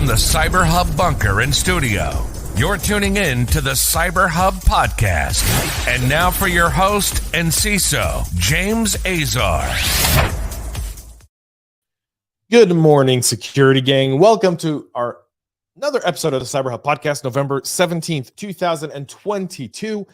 from the CyberHub bunker and studio, you're tuning in to the CyberHub Podcast. And now for your host and CISO, James Azar. Good morning, security gang. Welcome to another episode of the CyberHub Podcast, November 17th, 2022.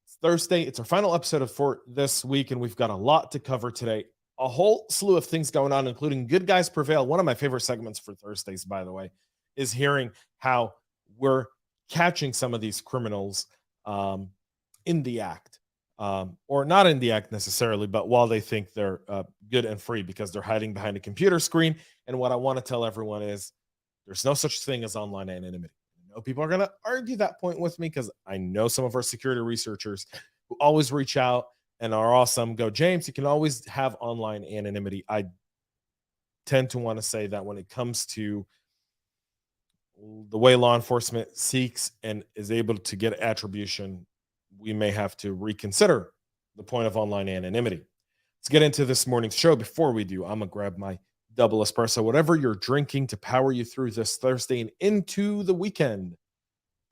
It's Thursday. It's our final episode for this week, and we've got a lot to cover today. A whole slew of things going on, including Good Guys Prevail. One of my favorite segments for Thursdays, by the way, is hearing how we're catching some of these criminals in the act, or not in the act necessarily, but while they think they're good and free because they're hiding behind a computer screen. And what I want to tell everyone is there's no such thing as online anonymity. I know people are going to argue that point with me because I know some of our security researchers who always reach out and are awesome go, James, you can always have online anonymity. I tend to want to say that when it comes to the way law enforcement seeks and is able to get attribution, we may have to reconsider the point of online anonymity. Let's get into this morning's show. Before we do, I'm going to grab my double espresso, whatever you're drinking to power you through this Thursday and into the weekend.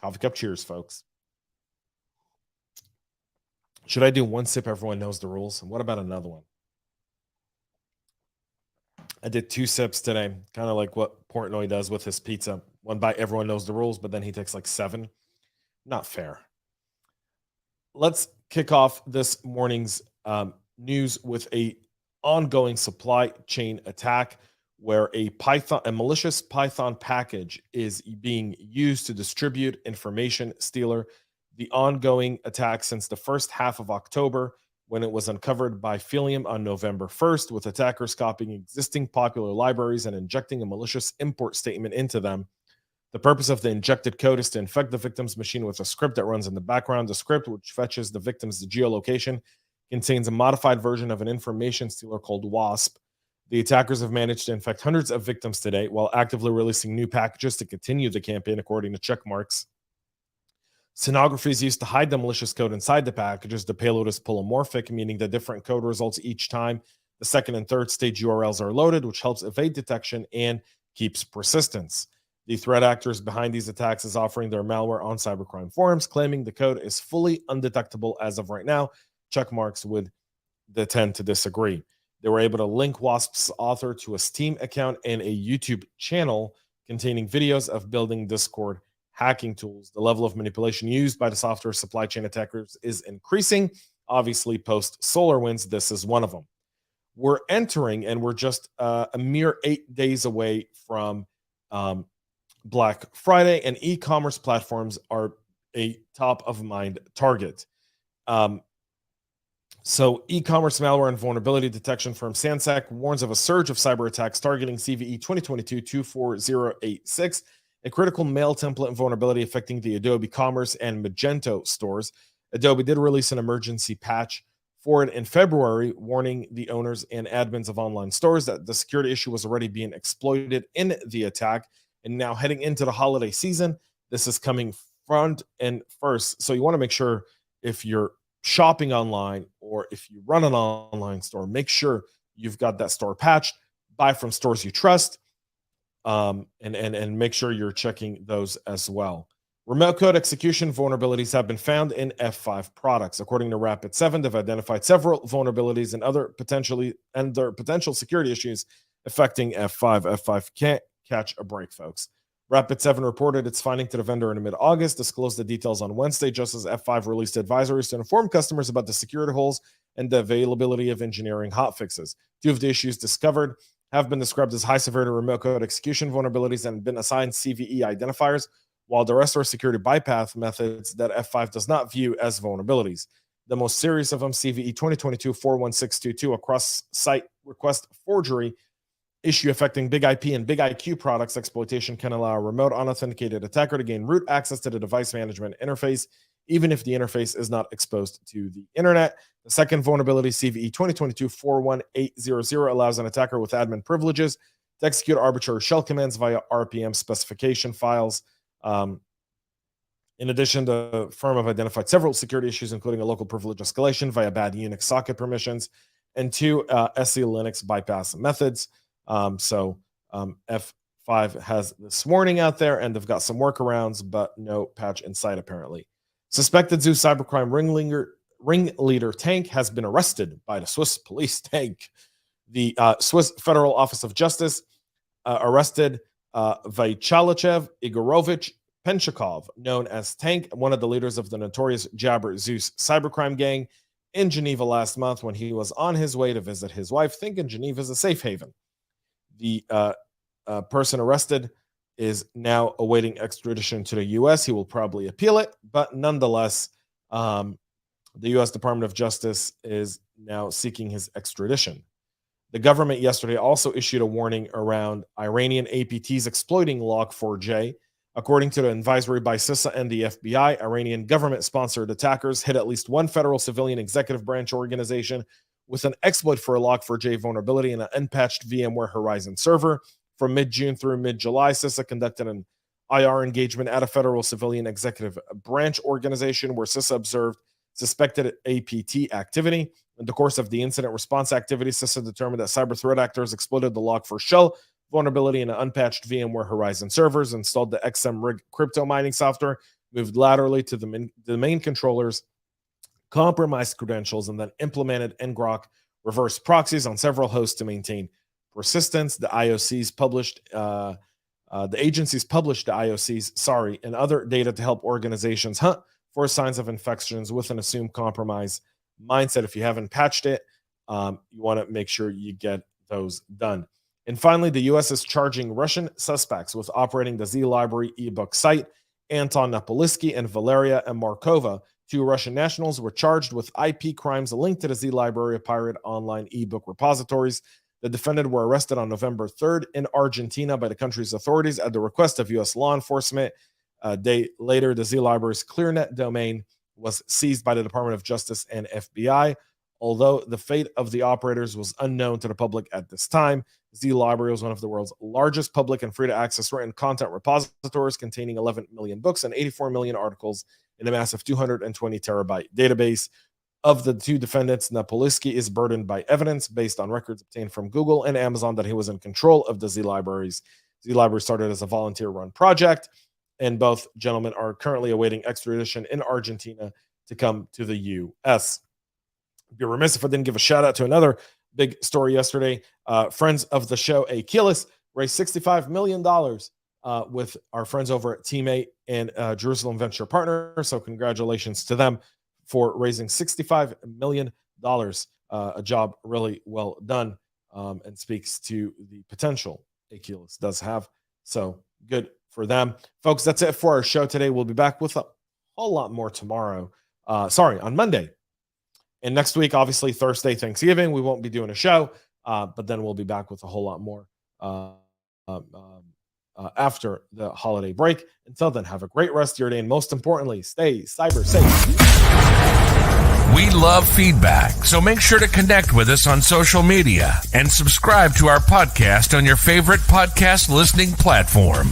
Coffee cup cheers, folks. Should I do one sip? Everyone knows the rules. And what about another one? I did 2 sips today, kind of like what Portnoy does with his pizza. One bite, everyone knows the rules, but then he takes like 7. Not fair. Let's kick off this morning's news with a ongoing supply chain attack where a malicious Python package is being used to distribute information stealer. The ongoing attack since the first half of October, when it was uncovered by Philium on November 1st, with attackers copying existing popular libraries and injecting a malicious import statement into them. The purpose of the injected code is to infect the victim's machine with a script that runs in the background. The script, which fetches the victim's geolocation, contains a modified version of an information stealer called Wasp. The attackers have managed to infect hundreds of victims today while actively releasing new packages to continue the campaign, according to checkmarks. Scenography is used to hide the malicious code inside the packages. The payload is polymorphic, meaning that different code results each time the second and third stage URLs are loaded, which helps evade detection and keeps persistence. The threat actors behind these attacks is offering their malware on cybercrime forums, claiming the code is fully undetectable as of right now. Checkmarks would tend to disagree. They were able to link Wasp's author to a Steam account and a YouTube channel containing videos of building Discord hacking tools. The level of manipulation used by the software supply chain attackers is increasing. Obviously, post SolarWinds, this is one of them. We're entering, and we're just a mere 8 days away from Black Friday, and e-commerce platforms are a top-of-mind target. So e-commerce malware and vulnerability detection firm Sansac warns of a surge of cyber attacks targeting CVE 2022-24086, a critical mail template vulnerability affecting the Adobe Commerce and Magento stores. Adobe did release an emergency patch for it in February, warning the owners and admins of online stores that the security issue was already being exploited in the attack. And now heading into the holiday season, this is coming front and first. So you want to make sure if you're shopping online or if you run an online store, make sure you've got that store patched. Buy from stores you trust, and make sure you're checking those as well. Remote code execution vulnerabilities have been found in F5 products. According to Rapid7, they've identified several vulnerabilities and other potential security issues affecting F5. F5 can't catch a break, folks. Rapid7 reported its finding to the vendor in mid-August, disclosed the details on Wednesday, just as F5 released advisories to inform customers about the security holes and the availability of engineering hotfixes. 2 of the issues discovered have been described as high-severity remote code execution vulnerabilities and been assigned CVE identifiers, while the rest are security bypass methods that F5 does not view as vulnerabilities. The most serious of them, CVE 2022-41622, a cross-site request forgery issue affecting Big IP and Big IQ products. Exploitation can allow a remote unauthenticated attacker to gain root access to the device management interface, even if the interface is not exposed to the internet. The second vulnerability, CVE 2022-41800, allows an attacker with admin privileges to execute arbitrary shell commands via RPM specification files. In addition, the firm have identified several security issues, including a local privilege escalation via bad Unix socket permissions and 2 SE Linux bypass methods. F5 5 has this warning out there, and they've got some workarounds, but no patch in sight apparently. Suspected Zeus cybercrime ringleader Tank has been arrested by the Swiss police. Tank. The Swiss Federal Office of Justice arrested Vyacheslav Igorovich Penchikov, known as Tank, one of the leaders of the notorious Jabber Zeus cybercrime gang, in Geneva last month when he was on his way to visit his wife, thinking Geneva is a safe haven. The person arrested is now awaiting extradition to the U.S. He will probably appeal it, but nonetheless, the U.S. Department of Justice is now seeking his extradition. The government yesterday also issued a warning around Iranian APTs exploiting Log4j. According to the advisory by CISO and the FBI, Iranian government-sponsored attackers hit at least one federal civilian executive branch organization with an exploit for a Log4j vulnerability in an unpatched VMware Horizon server. From mid-June through mid-July, CISO conducted an IR engagement at a federal civilian executive branch organization where CISO observed suspected APT activity. In the course of the incident response activity, CISO determined that cyber threat actors exploited the Log4 shell vulnerability in an unpatched VMware Horizon servers, installed the XMRig crypto mining software, moved laterally to the domain controllers, compromised credentials, and then implemented ngrok reverse proxies on several hosts to maintain persistence. The agencies published the IOCs, and other data to help organizations hunt for signs of infections with an assumed compromise mindset. If you haven't patched it, you want to make sure you get those done. And finally, the U.S. is charging Russian suspects with operating the Z Library ebook site. Anton Napoliski and Valeria Markova, 2 Russian nationals, were charged with IP crimes linked to the Z Library pirate online ebook repositories. The defendants were arrested on November 3rd in Argentina by the country's authorities at the request of U.S. law enforcement. A day later, the Z Library's ClearNet domain was seized by the Department of Justice and FBI. Although the fate of the operators was unknown to the public at this time, Z Library was one of the world's largest public and free-to-access written content repositories, containing 11 million books and 84 million articles in a massive 220 terabyte database. Of the 2 defendants, Napoliski is burdened by evidence based on records obtained from Google and Amazon that he was in control of the Z Libraries. Z Library started as a volunteer-run project, and both gentlemen are currently awaiting extradition in Argentina to come to the U.S. I'd be remiss if I didn't give a shout out to another big story yesterday. Friends of the show, Achilles, raised $65 million with our friends over at Teammate and Jerusalem Venture Partner. So congratulations to them for raising $65 million. A job really well done, and speaks to the potential Achilles does have. So good for them. Folks, that's it for our show today. We'll be back with a whole lot more tomorrow. On Monday. And next week, obviously, Thursday, Thanksgiving, we won't be doing a show, but then we'll be back with a whole lot more after the holiday break. Until then, have a great rest of your day, and most importantly, stay cyber safe. We love feedback, so make sure to connect with us on social media and subscribe to our podcast on your favorite podcast listening platform.